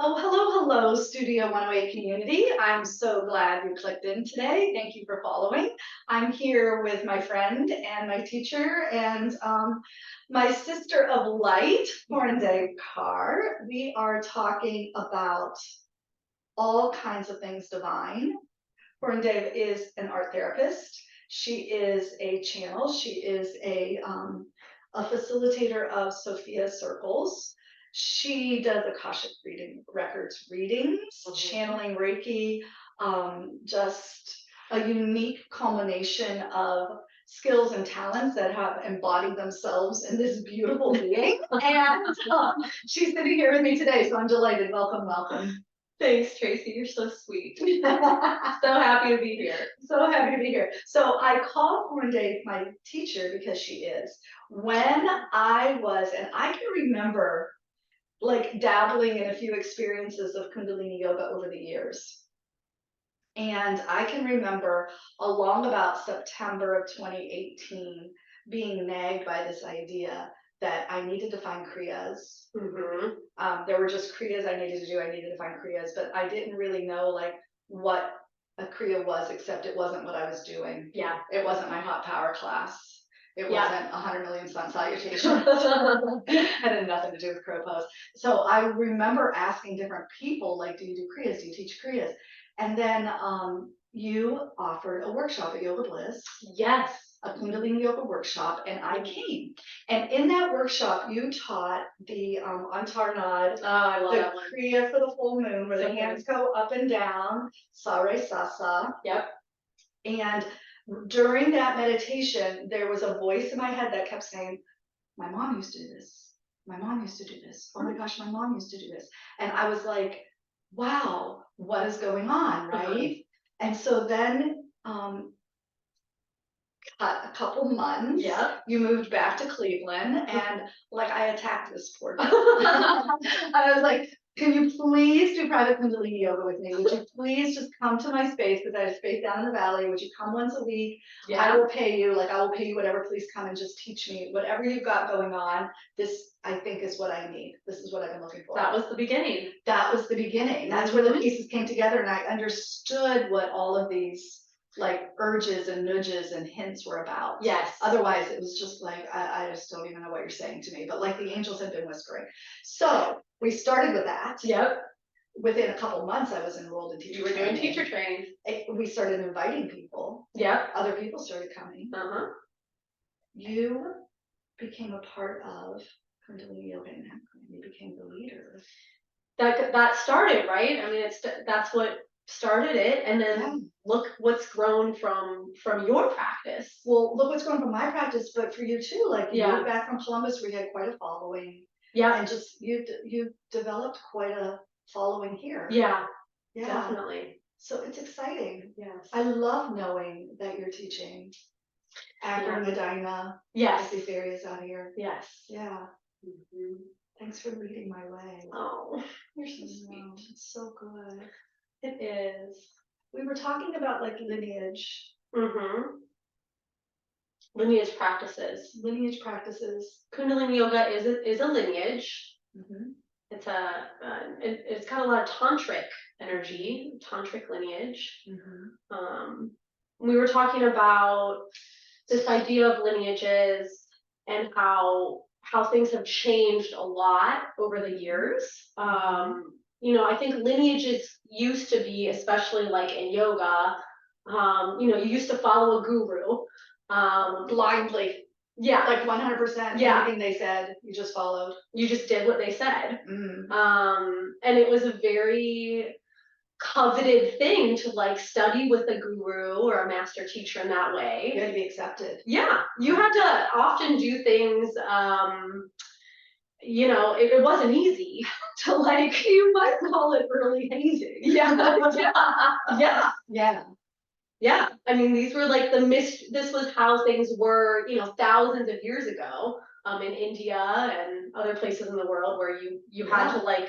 Oh, hello, Studio 108 community. I'm so glad you clicked in today. Thank you for following. I'm here with my friend and my teacher and my sister of light, Purandev Kaur. We are talking about all kinds of things divine. Purandev is an art therapist. She is a channel. She is a facilitator of Sophia circles. She does Akashic reading records readings, channeling Reiki, just a unique culmination of skills and talents that have embodied themselves in this beautiful being. And she's sitting here with me today, so I'm delighted. Welcome, welcome. Thanks, Tracy. You're so sweet. So happy to be here. So happy to be here. So I call Purandev my teacher because she is. When I was, and I can remember like dabbling in a few experiences of Kundalini Yoga over the years. And I can remember along about September of 2018 being nagged by this idea that I needed to find Kriyas. There were just Kriyas I needed to do. I needed to find Kriyas, but I didn't really know like what a Kriya was, except it wasn't what I was doing. Yeah. It wasn't my hot power class. It wasn't 100 million sun salutations. It had nothing to do with crow pose. So I remember asking different people, like, do you do Kriyas? Do you teach Kriyas? And then you offered a workshop at Yoga Bliss. Yes. A Kundalini Yoga workshop, and I came. And in that workshop, you taught the Antarnad, I love the that one. Kriya for the full moon, where So the hands go up and down, Sare Sasa. Yep. And during that meditation, there was a voice in my head that kept saying, my mom used to do this. My mom used to do this. Oh my gosh, my mom used to do this. And I was like, wow, what is going on, right? And so then a couple months, you moved back to Cleveland, and like I attacked this poor girl. I was like, can you please do private Kundalini yoga with me? Would you please just come to my space, because I have space down in the valley. Would you come once a week? I will pay you, like I will pay you whatever. Please come and just teach me whatever you've got going on. This, I think, is what I need. This is what I've been looking for. That was the beginning. That was the beginning. That's where the pieces came together, and I understood what all of these like urges and nudges and hints were about. Yes. Otherwise, it was just like, I just don't even know what you're saying to me, but like the angels had been whispering. So we started with that. Yep. Within a couple months, I was enrolled in teacher training. You were doing teacher training. We started inviting people. Yep. Other people started coming. You became a part of Kundalini Yoga, and you became the leader. That started, right? I mean, that's what started it, and then look what's grown from your practice. Well, look what's grown from my practice, but for you too. Like you moved back from Columbus, we had quite a following. Yeah. And just you developed quite a following here. Yeah. Definitely. So it's exciting. Yes. I love knowing that you're teaching Akron, Medina. Yes. These areas out here. Yes. Yeah. Thanks for leading my way. Oh, you're so sweet. It's so good. It is. We were talking about like lineage. Lineage practices. Lineage practices. Kundalini Yoga is a lineage. It's got a lot of tantric energy, tantric lineage. We were talking about this idea of lineages and how things have changed a lot over the years. I think lineages used to be, especially like in yoga, you used to follow a guru blindly. Yeah. Like 100%. Yeah. Anything they said, you just followed. You just did what they said. And it was a very coveted thing to like study with a guru or a master teacher in that way. You had to be accepted. Yeah. You had to often do things, it wasn't easy to like, you might call it early hazing. Yeah. I mean, these were like this was how things were, thousands of years ago, in India and other places in the world where you had to like,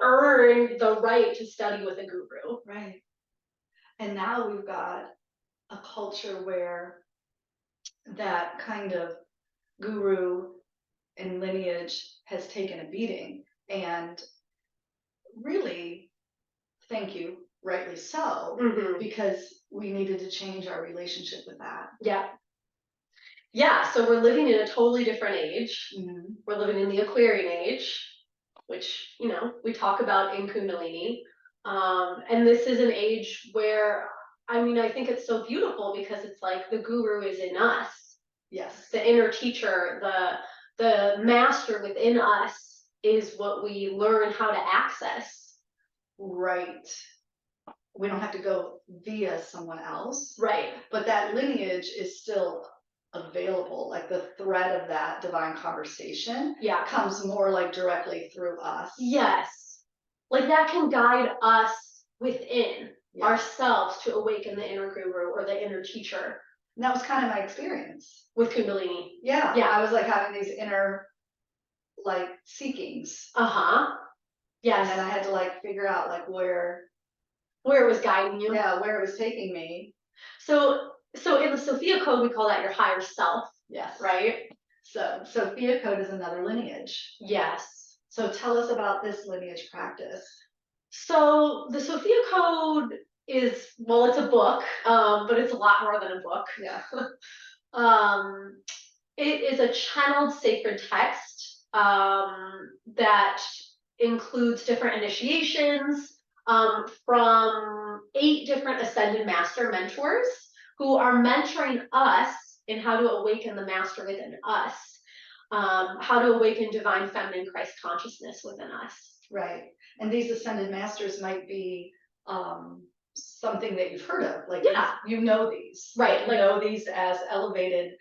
earn the right to study with a guru. Right. And now we've got a culture where that kind of guru and lineage has taken a beating, and really, thank you, rightly so, because we needed to change our relationship with that. Yeah. Yeah, so we're living in a totally different age. We're living in the Aquarian age, which, you know, we talk about in Kundalini. And this is an age where, I mean, I think it's so beautiful because it's like the guru is in us. Yes. The inner teacher, the master within us is what we learn how to access. Right. We don't have to go via someone else. Right. But that lineage is still available. Like the thread of that divine conversation comes more like directly through us. Yes. Like that can guide us within ourselves to awaken the inner guru or the inner teacher. And that was kind of my experience with Kundalini. Yeah. I was like having these inner like seekings. Yes. And then I had to like figure out like where it was guiding you. Yeah, where it was taking me. So in the Sophia Code, we call that your higher self. Yes. Right? So Sophia Code is another lineage. Yes. So tell us about this lineage practice. So the Sophia Code is, well, it's a book, but it's a lot more than a book. Yeah. It is a channeled sacred text that includes different initiations from 8 different ascended master mentors who are mentoring us in how to awaken the master within us, how to awaken divine feminine Christ consciousness within us. Right. And these ascended masters might be something that you've heard of. Like you know these. Right. Like, you know these as elevated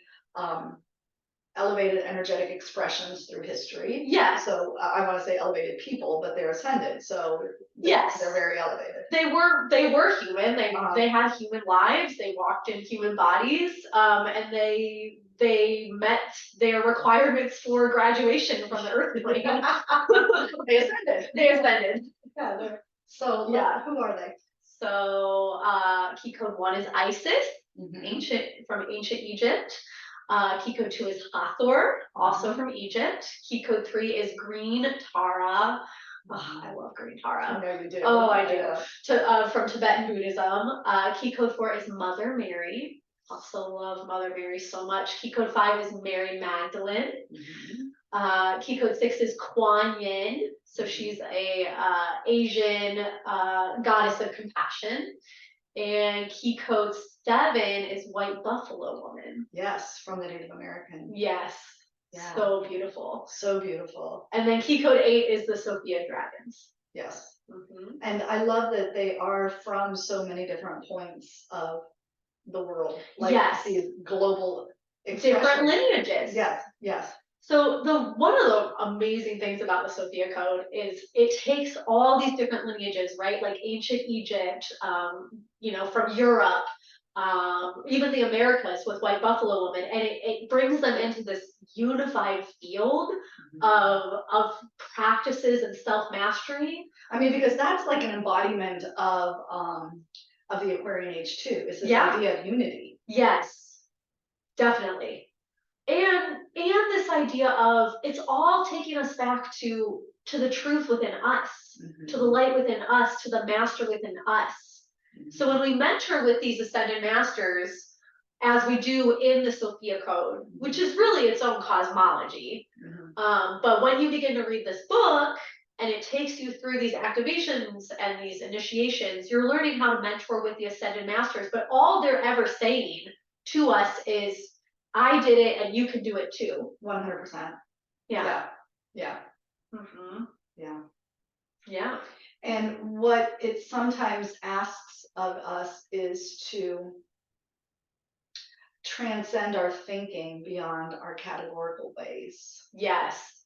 energetic expressions through history. Yeah. So I want to say elevated people, but they're ascended. So they're very elevated. They were human. They had human lives. They walked in human bodies. And they met their requirements for graduation from the earth plane. They ascended. Yeah. So who are they? So key code 1 is Isis, from ancient Egypt. Key code 2 is Hathor, also from Egypt. Key code 3 is Green Tara. Oh, I love Green Tara. I know you do. Oh, I do. From Tibetan Buddhism. Key code 4 is Mother Mary. Also love Mother Mary so much. Key code 5 is Mary Magdalene. Key code 6 is Kuan Yin. So she's a Asian goddess of compassion. And key code 7 is White Buffalo Woman. Yes, from the Native American. Yes. Yeah. So beautiful. So beautiful. And then key code 8 is the Sophia Dragons. Yes. And I love that they are from so many different points of the world. Like these global different lineages. Yes. So one of the amazing things about the Sophia Code is it takes all these different lineages, right? Like ancient Egypt, you know, from Europe, even the Americas with White Buffalo Woman, and it brings them into this unified field of practices and self-mastery. I mean, because that's like an embodiment of the Aquarian age too. It's this idea of unity. Yes, definitely. And this idea of it's all taking us back to the truth within us, to the light within us, to the master within us. So when we mentor with these ascended masters, as we do in the Sophia Code, which is really its own cosmology, but when you begin to read this book and it takes you through these activations and these initiations, you're learning how to mentor with the ascended masters, but all they're ever saying to us is, I did it and you can do it too. 100%. Yeah. Yeah. And what it sometimes asks of us is to transcend our thinking beyond our categorical ways. Yes.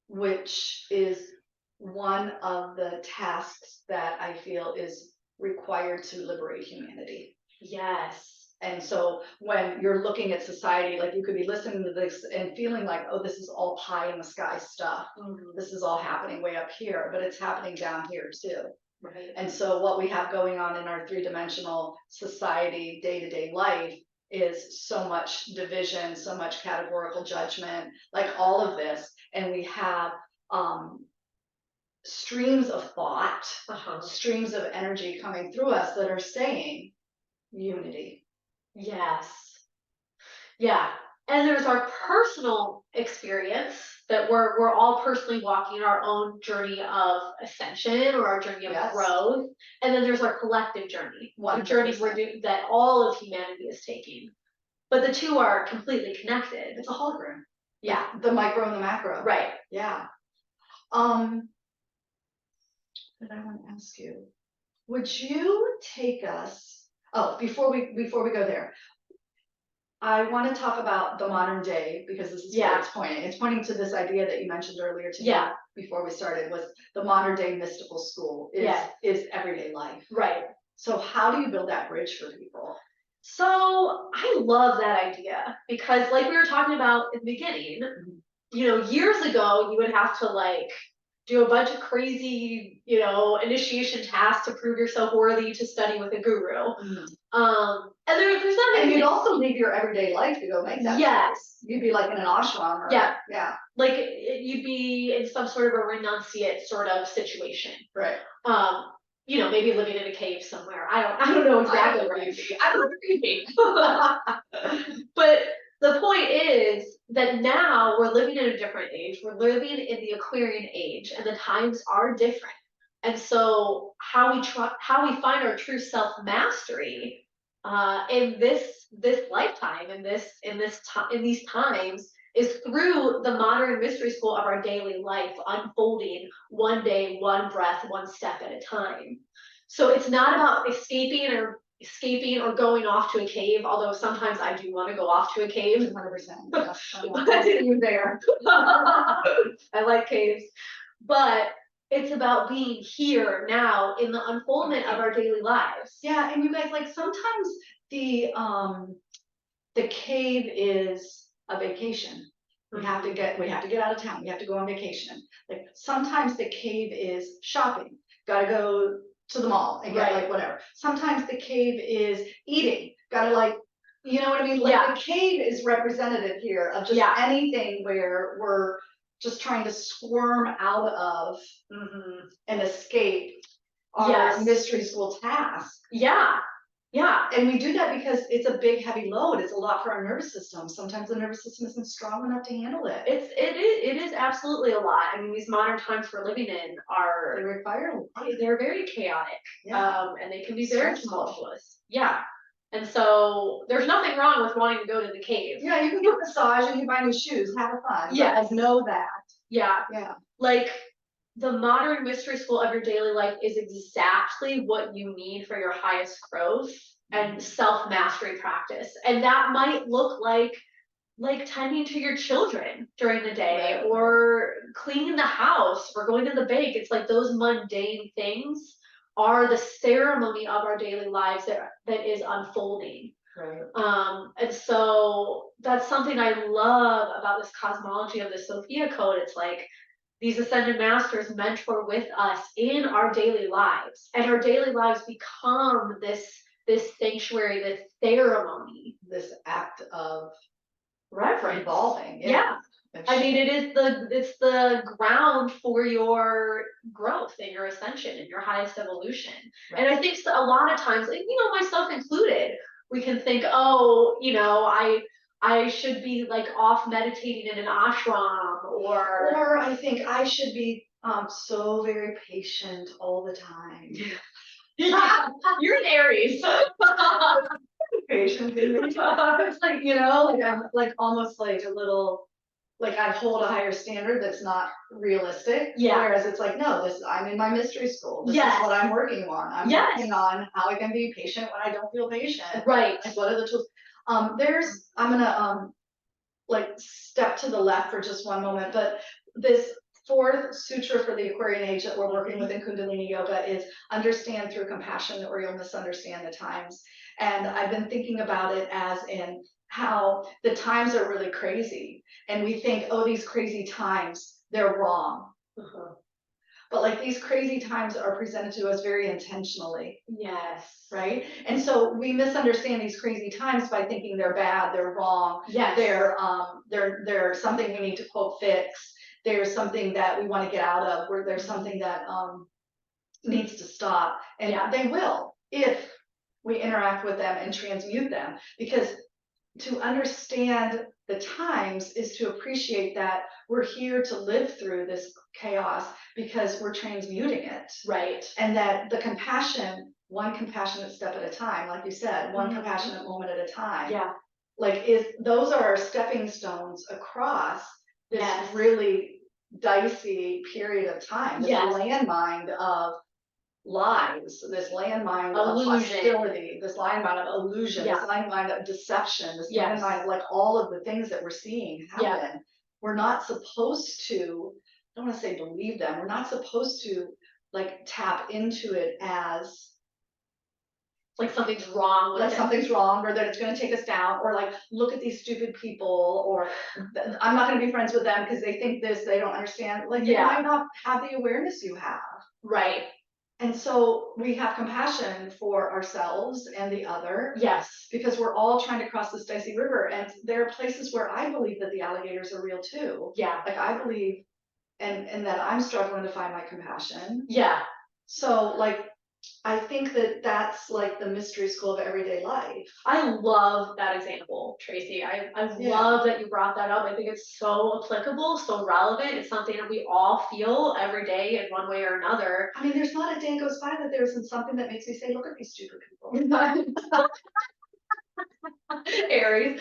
Which is one of the tasks that I feel is required to liberate humanity. Yes. And so when you're looking at society, like you could be listening to this and feeling like, oh, this is all pie in the sky stuff. This is all happening way up here, but it's happening down here too. Right. And so what we have going on in our 3-dimensional society, day-to-day life, is so much division, so much categorical judgment, like all of this. And we have streams of thought, Uh-huh. streams of energy coming through us that are saying unity. Yes. Yeah. And there's our personal experience that we're all personally walking our own journey of ascension or our journey of Yes. growth. And then there's our collective journey, the journey 100%. that all of humanity is taking. But the two are completely connected. It's a hologram. Yeah. The micro and the macro. Right. Yeah. What did I want to ask you? Would you take us? Oh, before we go there, I want to talk about the modern day because this is where it's pointing. It's pointing to this idea that you mentioned earlier today before we started, was the modern day mystical school is everyday life. Right. So how do you build that bridge for people? So I love that idea because, like we were talking about in the beginning, you know, years ago you would have to like do a bunch of crazy, you know, initiation tasks to prove yourself worthy to study with a guru. And there's nothing. And you'd also leave your everyday life to go make that. Yes. You'd be like in an ashram. Or, yeah. Like you'd be in some sort of a renunciate sort of situation. Right. You know, maybe living in a cave somewhere. I don't know exactly where you'd be. I love creepy. But the point is that now we're living in a different age. We're living in the Aquarian age, and the times are different. And so how we find our true self mastery in this lifetime, in these times, is through the modern mystery school of our daily life, unfolding one day, one breath, one step at a time. So it's not about escaping or going off to a cave, although sometimes I do want to go off to a cave. 100%. Yes. I'll see you there. I like caves. But it's about being here now in the unfoldment of our daily lives. Yeah, and you guys, like sometimes the cave is a vacation. We have to get out of town. We have to go on vacation. Like sometimes the cave is shopping. Gotta go to the mall and get like whatever. Sometimes the cave is eating. Gotta like, you know what I mean? Like the cave is representative here of just anything where we're just trying to squirm out of and escape our mystery school task. Yeah, and we do that because it's a big, heavy load. It's a lot for our nervous system. Sometimes the nervous system isn't strong enough to handle it. It is absolutely a lot. I mean, these modern times we're living in they're very chaotic, and they can be very tumultuous. Yeah, and so there's nothing wrong with wanting to go to the cave. Yeah, you can get a massage and you buy new shoes, have fun. Yeah, like, know that. Yeah, like. The modern mystery school of your daily life is exactly what you need for your highest growth and self-mastery practice. And that might look like tending to your children during the day or cleaning the house or going to the bank. It's like those mundane things are the ceremony of our daily lives that is unfolding. Right. And so that's something I love about this cosmology of the Sophia Code. It's like these ascended masters mentor with us in our daily lives, and our daily lives become this sanctuary, this ceremony, this act of reverence, evolving. I mean, it's the ground for your growth and your ascension and your highest evolution. And I think a lot of times, you know, myself included, we can think, oh, you know, I should be like off meditating in an ashram, or I think I should be so very patient all the time. You're an Aries. Patient. It's like, you know, like I'm like almost like a little, like I hold a higher standard that's not realistic. Whereas it's like, no, I'm in my mystery school. This is what I'm working on. I'm working on how I can be patient when I don't feel patient. Like what are the tools? I'm gonna like step to the left for just one moment, but this fourth sutra for the Aquarian age that we're working with in Kundalini Yoga is understand through compassion or you'll misunderstand the times. And I've been thinking about it as in how the times are really crazy and we think, oh, these crazy times, they're wrong. But like these crazy times are presented to us very intentionally. Right? And so we misunderstand these crazy times by thinking they're bad, they're wrong, they're something we need to quote fix. there's something that we want to get out of, where there's something that needs to stop, and they will if we interact with them and transmute them. Because to understand the times is to appreciate that we're here to live through this chaos because we're transmuting it. Right. And that the compassion, one compassionate step at a time, like you said, one compassionate moment at a time. Yeah. Like those are our stepping stones across this really dicey period of time, this landmine of lies, this landmine of hostility, this landmine of illusion, this landmine of deception, this landmine of like all of the things that we're seeing happen. We're not supposed to, I don't want to say believe them, we're not supposed to like tap into it as like something's wrong with something's wrong, or that it's going to take us down, or like look at these stupid people, or I'm not going to be friends with them because they think this, they don't understand. Like they might not have the awareness you have. Right. And so we have compassion for ourselves and the other. Yes. Because we're all trying to cross this dicey river. And there are places where I believe that the alligators are real too. Yeah. Like I believe and that I'm struggling to find my compassion. Yeah. So like I think that that's like the mystery school of everyday life. I love that example, Tracy. I love that you brought that up. I think it's so applicable, so relevant. It's something that we all feel every day in one way or another. I mean, there's not a day goes by that there isn't something that makes me say, look at these stupid people. Aries.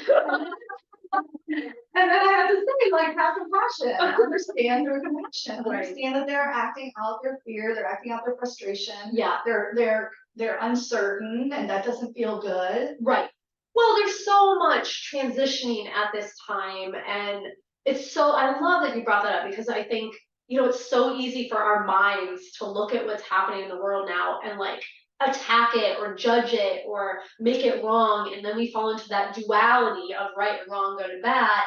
And then I have to say, like, have compassion. Understand their compassion. Understand that they're acting out their fear. They're acting out their frustration. Yeah. They're uncertain, and that doesn't feel good. Right. Well, there's so much transitioning at this time, and it's so, I love that you brought that up, because I think, you know, it's so easy for our minds to look at what's happening in the world now and like attack it or judge it or make it wrong, and then we fall into that duality of right and wrong, good and bad.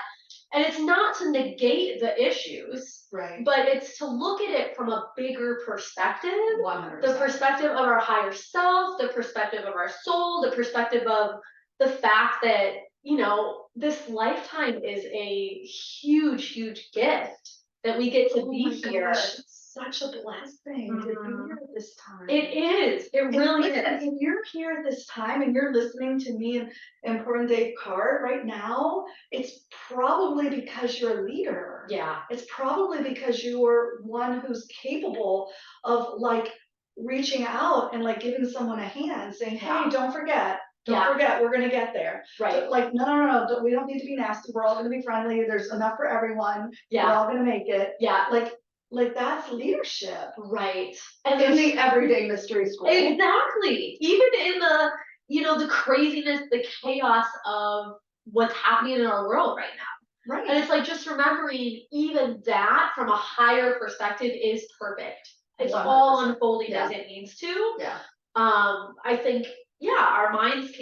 And it's not to negate the issues, right? But it's to look at it from a bigger perspective. 100%. The perspective of our higher self, the perspective of our soul, the perspective of the fact that, you know, this lifetime is a huge, huge gift that we get to be here. Gosh, it's such a blessing to be here at this time. It is. It really is. If you're here at this time and you're listening to me and Purandev Kaur right now, it's probably because you're a leader. Yeah. It's probably because you're one who's capable of like reaching out and like giving someone a hand, saying, hey, don't forget. Don't forget, we're going to get there. Right. Like, no, we don't need to be nasty. We're all going to be friendly. There's enough for everyone. Yeah. We're all going to make it. Yeah. Like that's leadership. Right. And in the everyday mystery school. Exactly. Even in the, you know, the craziness, the chaos of what's happening in our world right now. Right. And it's like just remembering even that from a higher perspective is perfect. It's 100%. All unfolding as it needs to. Yeah. I think, our minds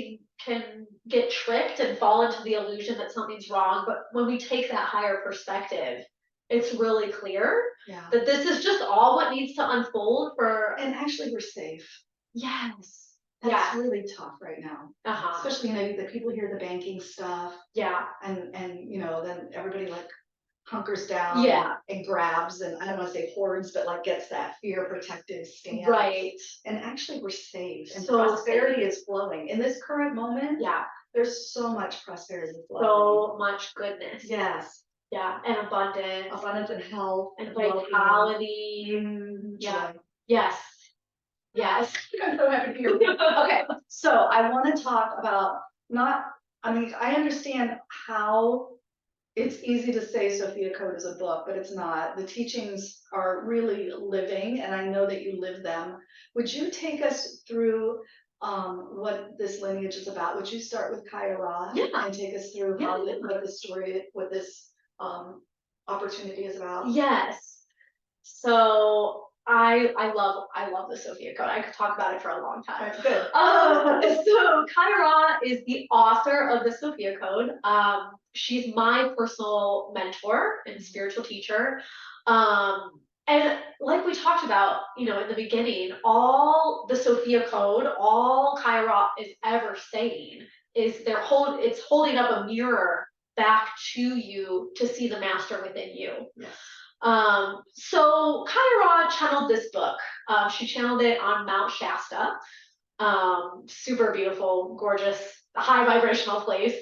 can get tricked and fall into the illusion that something's wrong. But when we take that higher perspective, it's really clear that this is just all what needs to unfold for. And actually, we're safe. Yes. That's really tough right now. Uh-huh. Especially, you know, the people hear the banking stuff. Yeah. And you know, then everybody like hunkers down. Yeah. And grabs, and I don't want to say hoards, but like gets that fear protective stance. Right. And actually, we're safe. And so prosperity is flowing in this current moment. Yeah. There's so much prosperity flowing. So much goodness. Yes. Yeah, and abundance. Abundance and health. And vitality. Yeah. Yes. Yes. I'm so happy to hear you. Okay, so I want to talk about I understand how it's easy to say Sophia Code is a book, but it's not. The teachings are really living, and I know that you live them. Would you take us through what this lineage is about? Would you start with Kaya Ra and take us through what this story, what this opportunity is about? Yes. So I love the Sophia Code. I could talk about it for a long time. Good. So Kaya Ra is the author of the Sophia Code. She's my personal mentor and spiritual teacher. And like we talked about, you know, in the beginning, all the Sophia Code, all Kaya Ra is ever saying is it's holding up a mirror back to you to see the master within you. Yes. So Kyra channeled this book. She channeled it on Mount Shasta. Super beautiful, gorgeous, high vibrational place.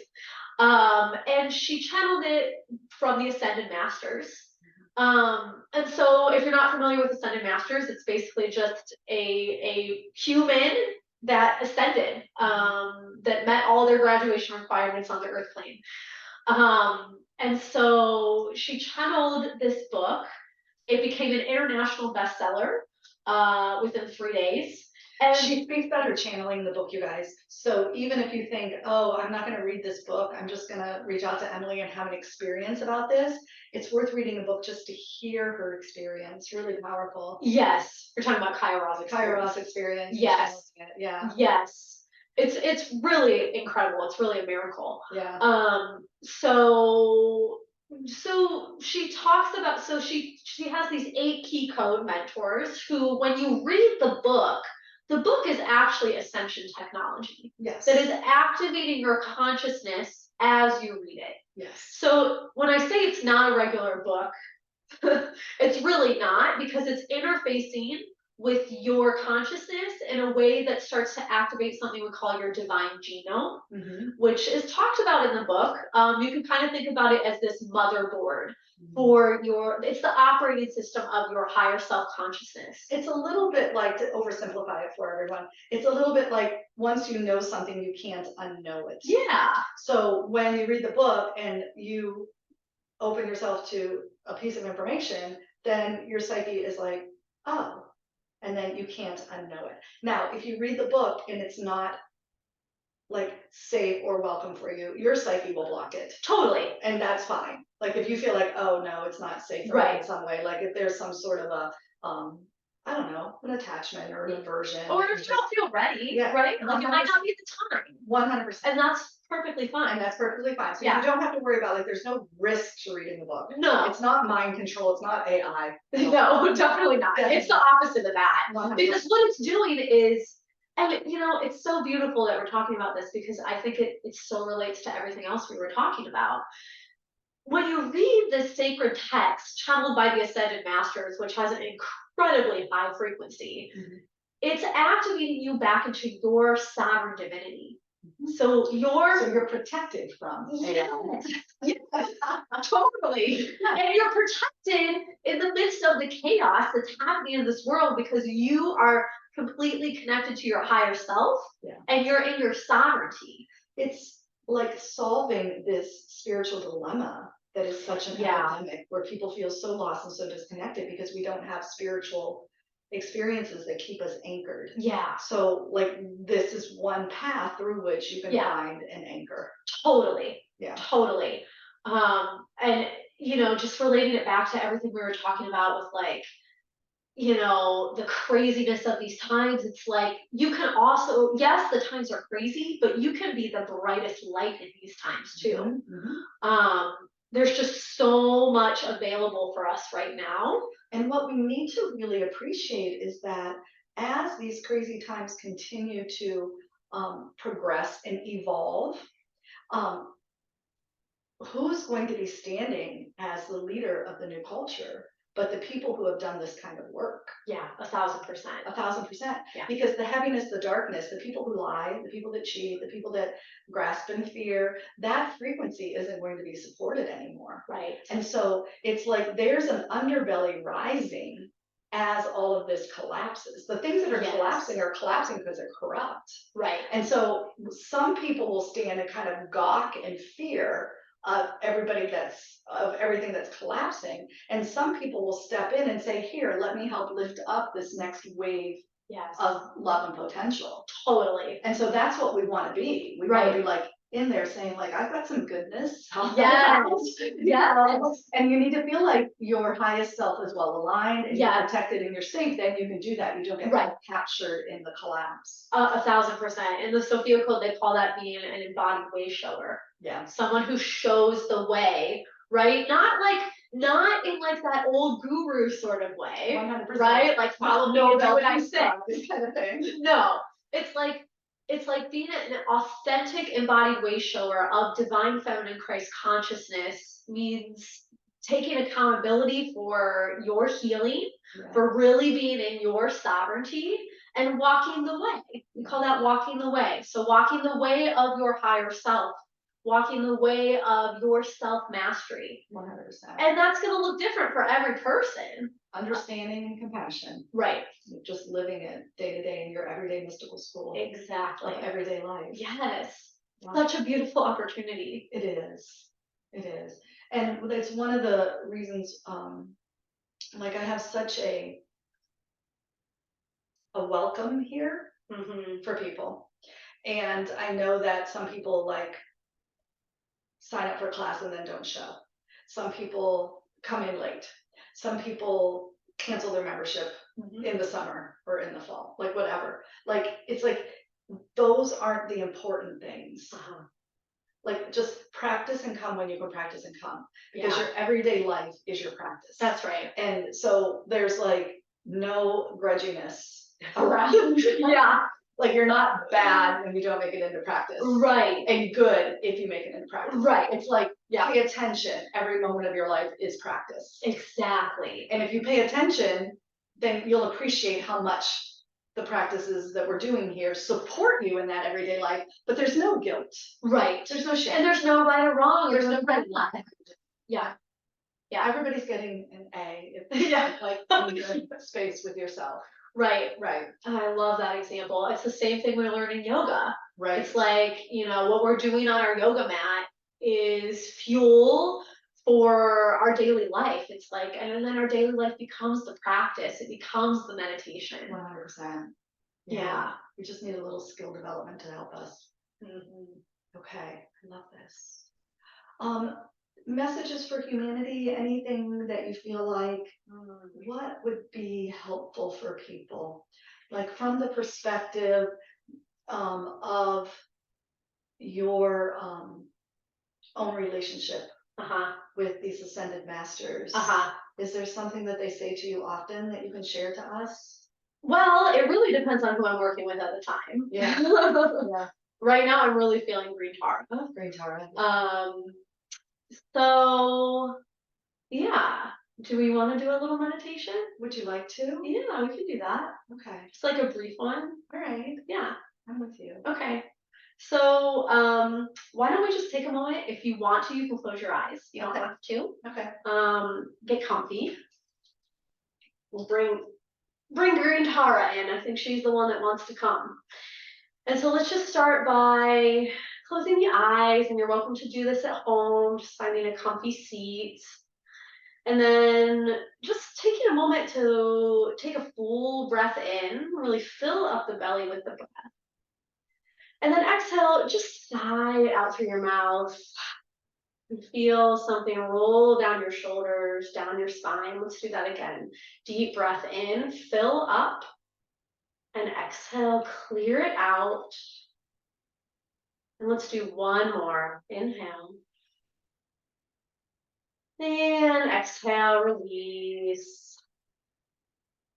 And she channeled it from the Ascended Masters. And so if you're not familiar with Ascended Masters, it's basically just a human that ascended, that met all their graduation requirements on the earth plane. And so she channeled this book. It became an international bestseller within 3 days. And she speaks better channeling the book, you guys. So even if you think, oh, I'm not going to read this book, I'm just going to reach out to Emily and have an experience about this, it's worth reading the book just to hear her experience. Really powerful. Yes. You're talking about Kyra's experience. Kyra's experience. Yes. Yeah. Yes. It's really incredible. It's really a miracle. Yeah. So she talks about, so she has these 8 key code mentors who, when you read the book is actually ascension technology. Yes. That is activating your consciousness as you read it. Yes. So when I say it's not a regular book, it's really not, because it's interfacing with your consciousness in a way that starts to activate something we call your divine genome, which is talked about in the book. You can kind of think about it as this motherboard for it's the operating system of your higher self-consciousness. It's a little bit like, to oversimplify it for everyone, it's a little bit like once you know something, you can't unknow it. Yeah. So when you read the book and you open yourself to a piece of information, then your psyche is like, oh, and then you can't unknow it. Now, if you read the book and it's not like safe or welcome for you, your psyche will block it. Totally. And that's fine. Like if you feel like, oh no, it's not safe for me in some way, like if there's some sort of a I don't know, an attachment or an aversion. Or if you don't feel ready, right? Like you might not be the time. 100%. And that's perfectly fine. And that's perfectly fine. So Yeah. you don't have to worry about, like, there's no risk to reading the book. No. It's not mind control. It's not AI. No, definitely not. Definitely. It's the opposite of that. 100%. Because what it's doing is, and it's so beautiful that we're talking about this, because I think it so relates to everything else we were talking about. When you read this sacred text channeled by the Ascended Masters, which has an incredibly high frequency, it's activating you back into your sovereign divinity. So you're protected from AI. Yes, totally. And you're protected in the midst of the chaos that's happening in this world, because you are completely connected to your higher self, and you're in your sovereignty. It's like solving this spiritual dilemma that is such an epidemic, where people feel so lost and so disconnected because we don't have spiritual experiences that keep us anchored. Yeah. So like this is one path through which you can find an anchor. Totally. Yeah. Totally. And just relating it back to everything we were talking about with, like, the craziness of these times, it's like you can also, yes, the times are crazy, but you can be the brightest light in these times too. There's just so much available for us right now. And what we need to really appreciate is that as these crazy times continue to progress and evolve, who's going to be standing as the leader of the new culture but the people who have done this kind of work? Yeah, 1,000%. 1,000%. Yeah. Because the heaviness, the darkness, the people who lie, the people that cheat, the people that grasp in fear, that frequency isn't going to be supported anymore. Right. And so it's like there's an underbelly rising as all of this collapses. The things that are collapsing because they're corrupt. Right. And so some people will stand and kind of gawk in fear of everything that's collapsing, and some people will step in and say, here, let me help lift up this next wave of love and potential. Totally. And so that's what we want to be. We want to be like in there saying, like, I've got some goodness. Yes. And you need to feel like your highest self is well aligned and you're protected and you're safe. Then you can do that. You don't get captured in the collapse. 1,000%. In the Sophia Code, they call that being an embodied way shower. Yeah. Someone who shows the way, right? Not in like that old guru sort of way, 100%. right? Like follow me and do what I say. This kind of thing. No, it's like being an authentic embodied way shower of divine feminine Christ consciousness means taking accountability for your healing, Yeah. for really being in your sovereignty and walking the way. We call that walking the way. So walking the way of your higher self, walking the way of your self-mastery. 100%. And that's going to look different for every person. Understanding and compassion. Right. Just living it day to day in your everyday mystical school. Exactly. Of everyday life. Yes. Wow. Such a beautiful opportunity. It is. It is. And it's one of the reasons, like I have such a welcome here for people. And I know that some people like sign up for a class and then don't show. Some people come in late. Some people cancel their membership in the summer or in the fall, like whatever. Like, it's like, those aren't the important things. Like, just practice and come when you can practice and come, because your everyday life is your practice. That's right. And so there's like no grudginess around. Yeah. Like, you're not bad when you don't make it into practice. Right. And good if you make it into practice. Right. It's like, pay attention. Every moment of your life is practice. Exactly. And if you pay attention, then you'll appreciate how much the practices that we're doing here support you in that everyday life, but there's no guilt. Right. There's no shame. And there's no right or wrong. There's no right right or wrong. Yeah. Yeah. Everybody's getting an A if like in your space with yourself. Right. Right. I love that example. It's the same thing we learn in yoga. Right. It's like, you know, what we're doing on our yoga mat is fuel for our daily life. It's like, and then our daily life becomes the practice. It becomes the meditation. 100%. Yeah. We just need a little skill development to help us. Okay. I love this. Messages for humanity, anything that you feel like, what would be helpful for people? Like, from the perspective of your own relationship with these ascended masters. Is there something that they say to you often that you can share to us? Well, it really depends on who I'm working with at the time. Yeah. Yeah. Right now, I'm really feeling Green Tara. Green Tara. So, yeah. Do we want to do a little meditation? Would you like to? Yeah, we can do that. Okay. Just like a brief one. All right. Yeah. I'm with you. Okay. So, why don't we just take a moment? If you want to, you can close your eyes. You don't have to. Okay. Get comfy. We'll bring Green Tara in. I think she's the one that wants to come. And so let's just start by closing the eyes, and you're welcome to do this at home, just finding a comfy seat. And then just taking a moment to take a full breath in, really fill up the belly with the breath. And then exhale, just sigh it out through your mouth. And feel something roll down your shoulders, down your spine. Let's do that again. Deep breath in, fill up. And exhale, clear it out. And let's do one more. Inhale. And exhale, release.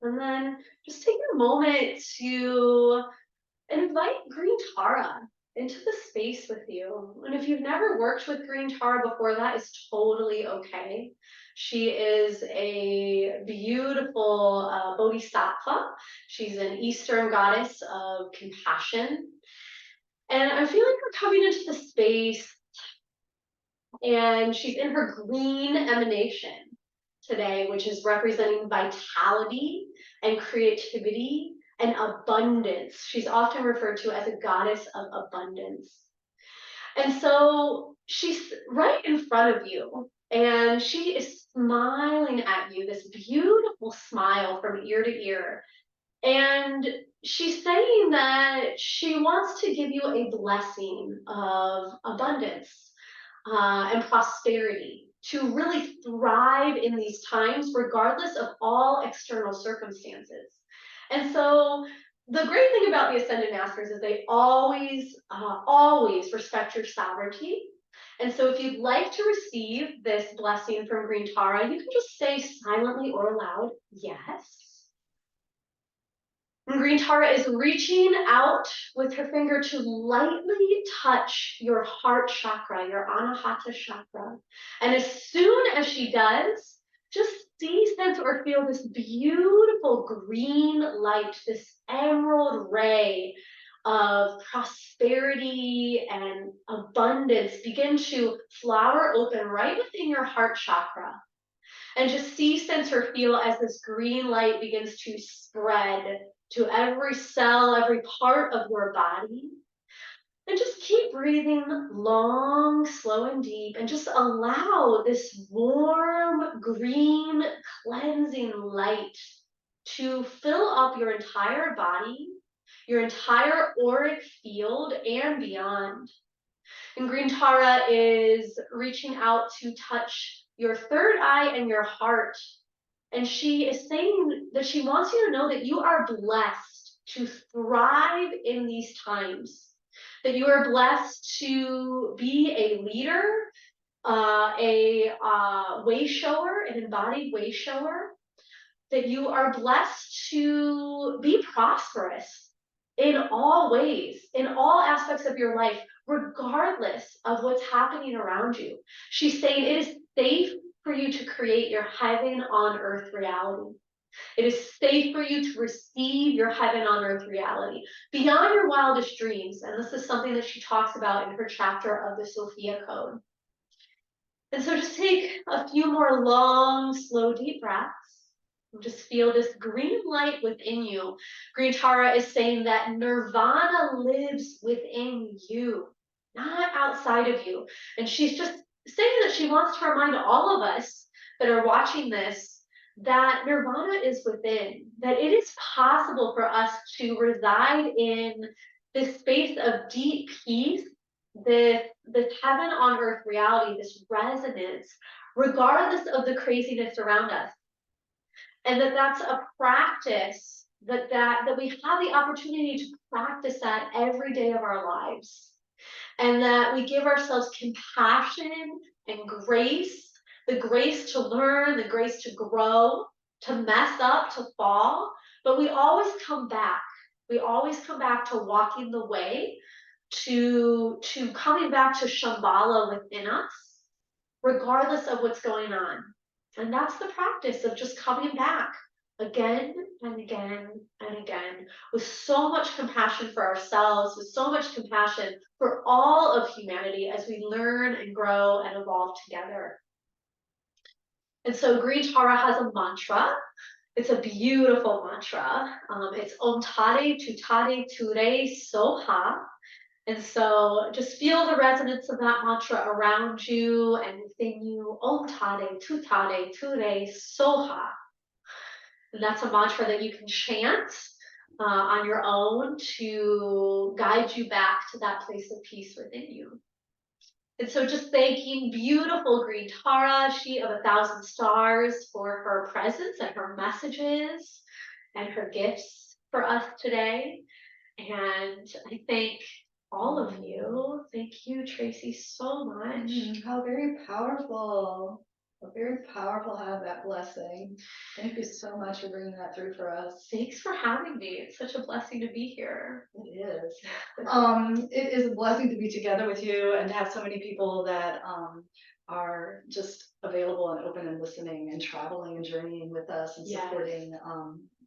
And then just take a moment to invite Green Tara into the space with you. And if you've never worked with Green Tara before, that is totally okay. She is a beautiful bodhisattva. She's an Eastern goddess of compassion. And I feel like we're coming into the space, and she's in her green emanation today, which is representing vitality and creativity and abundance. She's often referred to as a goddess of abundance. And so she's right in front of you, and she is smiling at you, this beautiful smile from ear to ear. And she's saying that she wants to give you a blessing of abundance and prosperity to really thrive in these times, regardless of all external circumstances. And so the great thing about the Ascended Masters is they always respect your sovereignty. And so if you'd like to receive this blessing from Green Tara, you can just say silently or aloud, yes. And Green Tara is reaching out with her finger to lightly touch your heart chakra, your Anahata chakra. And as soon as she does, just see, sense, or feel this beautiful green light, this emerald ray of prosperity and abundance begin to flower open right within your heart chakra. And just see, sense, or feel as this green light begins to spread to every cell, every part of your body. And just keep breathing long, slow, and deep, and just allow this warm, green, cleansing light to fill up your entire body, your entire auric field, and beyond. And Green Tara is reaching out to touch your third eye and your heart. And she is saying that she wants you to know that you are blessed to thrive in these times, that you are blessed to be a leader, a way shower, an embodied way shower, that you are blessed to be prosperous in all ways, in all aspects of your life, regardless of what's happening around you. She's saying it is safe for you to create your heaven on earth reality. It is safe for you to receive your heaven on earth reality beyond your wildest dreams. And this is something that she talks about in her chapter of the Sophia Code. And so just take a few more long, slow, deep breaths. Just feel this green light within you. Green Tara is saying that nirvana lives within you, not outside of you. And she's just saying that she wants to remind all of us that are watching this that nirvana is within, that it is possible for us to reside in this space of deep peace, this heaven on earth reality, this resonance, regardless of the craziness around us. And that's a practice that we have the opportunity to practice that every day of our lives. And that we give ourselves compassion and grace, the grace to learn, the grace to grow, to mess up, to fall, but we always come back. We always come back to walking the way, to coming back to Shambhala within us, regardless of what's going on. And that's the practice of just coming back again and again and again, with so much compassion for ourselves, with so much compassion for all of humanity as we learn and grow and evolve together. And so Green Tara has a mantra. It's a beautiful mantra. It's Om Tade Tutade Ture Soha. And so just feel the resonance of that mantra around you and within you. Om Tade Tutade Ture Soha. And that's a mantra that you can chant on your own to guide you back to that place of peace within you. And so just thanking beautiful Green Tara, she of 1,000 stars, for her presence and her messages and her gifts for us today. And I thank all of you. Thank you, Tracy, so much. How very powerful. Very powerful to have that blessing. Thank you so much for bringing that through for us. Thanks for having me. It's such a blessing to be here. It is. It is a blessing to be together with you and to have so many people that are just available and open and listening and traveling and journeying with us and supporting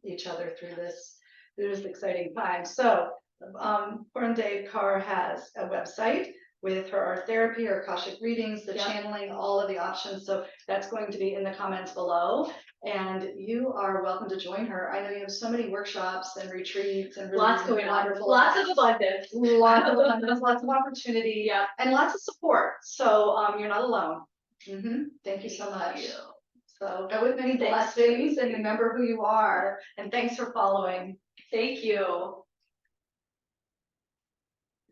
each other through this exciting time. So Purandev Kaur has a website with her art therapy, her Akashic readings, the channeling, all of the options. So that's going to be in the comments below. And you are welcome to join her. I know you have so many workshops and retreats and really lots going on. wonderful Lots of abundance. Lots of abundance, lots of opportunity, and lots of support. So you're not alone. Thank you so much. So go with many blessings and remember who you are. And thanks for following. Thank you.